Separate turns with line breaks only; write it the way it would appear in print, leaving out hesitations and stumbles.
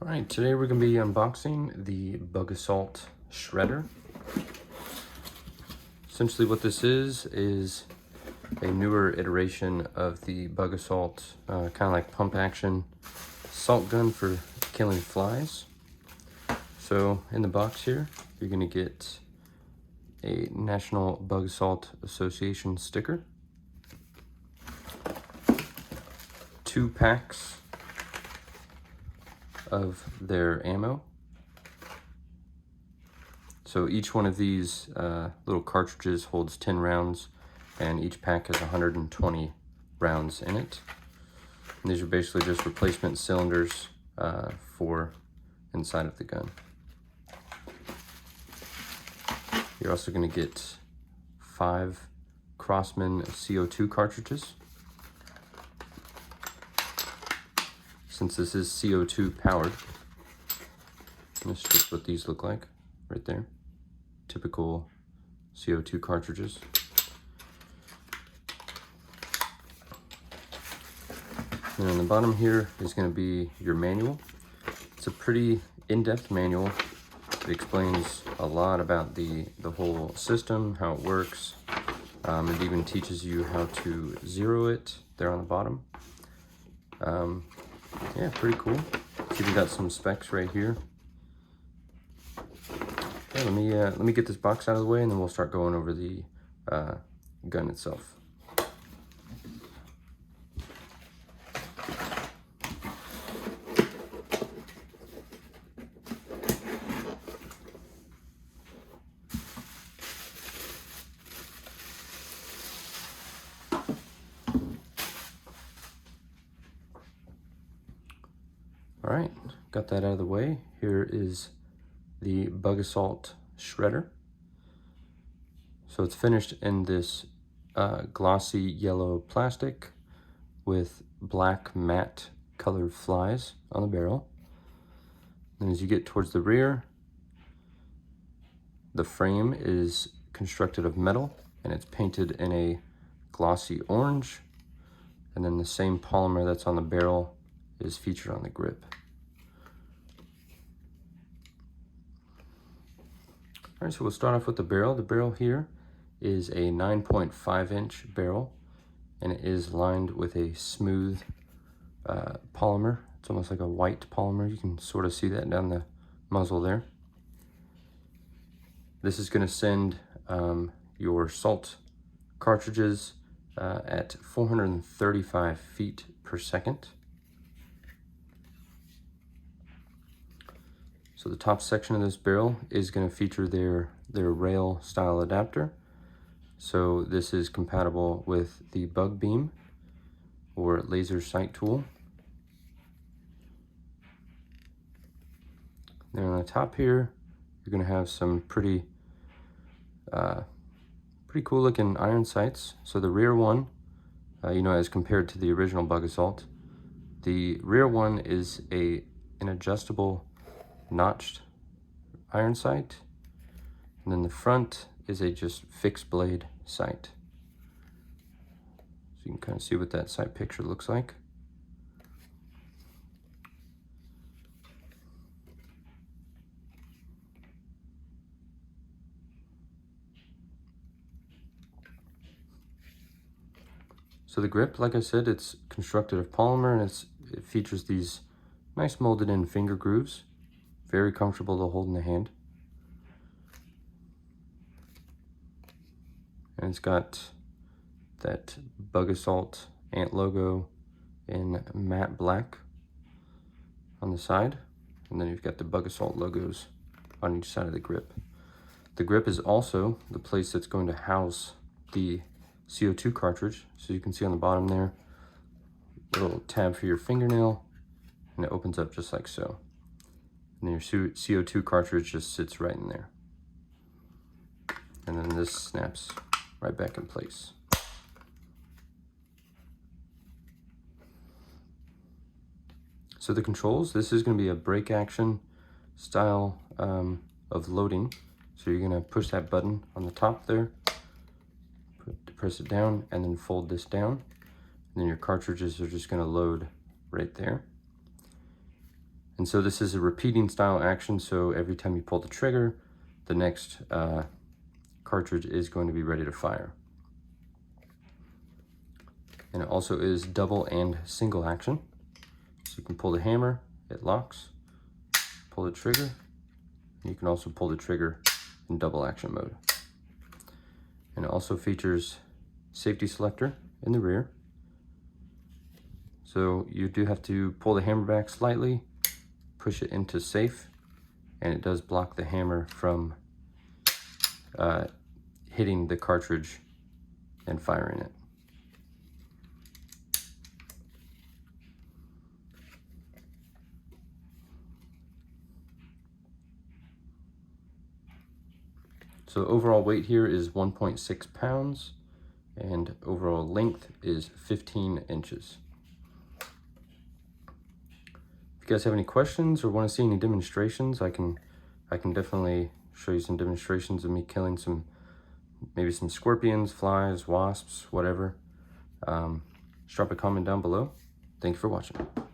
All right, today we're going to be unboxing the Bug Assault Shredder. Essentially what this is a newer iteration of the Bug Assault, kind of like pump action salt gun for killing flies. So in the box here, you're going to get a National Bug Assault Association sticker, 2 packs of their ammo. So each one of these little cartridges holds 10 rounds, and each pack has 120 rounds in it. And these are basically just replacement cylinders for inside of the gun. You're also going to get 5 Crossman CO2 cartridges. Since this is CO2 powered, this is just what these look like right there. Typical CO2 cartridges. And on the bottom here is going to be your manual. It's a pretty in-depth manual. It explains a lot about the whole system, how it works. It even teaches you how to zero it there on the bottom. Yeah, pretty cool. See, we got some specs right here. Okay, let me get this box out of the way, and then we'll start going over the gun itself. All right, got that out of the way. Here is the Bug Assault Shredder. So it's finished in this glossy yellow plastic with black matte colored flies on the barrel. And as you get towards the rear, the frame is constructed of metal and it's painted in a glossy orange. And then the same polymer that's on the barrel is featured on the grip. All right, so we'll start off with the barrel. The barrel here is a 9.5 inch barrel, and it is lined with a smooth polymer. It's almost like a white polymer. You can sort of see that down the muzzle there. This is going to send your salt cartridges at 435 feet per second. So the top section of this barrel is going to feature their rail style adapter. So this is compatible with the bug beam or laser sight tool. Then on the top here, you're going to have some pretty cool looking iron sights. So the rear one, as compared to the original Bug Assault, the rear one is an adjustable notched iron sight, and then the front is a just fixed blade sight. So you can kind of see what that sight picture looks like. So the grip, like I said, it's constructed of polymer, and it features these nice molded in finger grooves. Very comfortable to hold in the hand. And it's got that Bug Assault ant logo in matte black on the side. And then you've got the Bug Assault logos on each side of the grip. The grip is also the place that's going to house the CO2 cartridge. So you can see on the bottom there, a little tab for your fingernail, and it opens up just like so. And then your CO2 cartridge just sits right in there. And then this snaps right back in place. So the controls, this is going to be a break action style of loading. So you're going to push that button on the top there, press it down, and then fold this down. And then your cartridges are just going to load right there. And so this is a repeating style action, so every time you pull the trigger, the next cartridge is going to be ready to fire. And it also is double and single action. So you can pull the hammer, it locks, pull the trigger, and you can also pull the trigger in double action mode. And it also features safety selector in the rear. So you do have to pull the hammer back slightly, push it into safe, and it does block the hammer from hitting the cartridge and firing it. So overall weight here is 1.6 pounds, and overall length is 15 inches. If you guys have any questions or want to see any demonstrations, I can definitely show you some demonstrations of me killing maybe some scorpions, flies, wasps, whatever. Just drop a comment down below. Thank you for watching.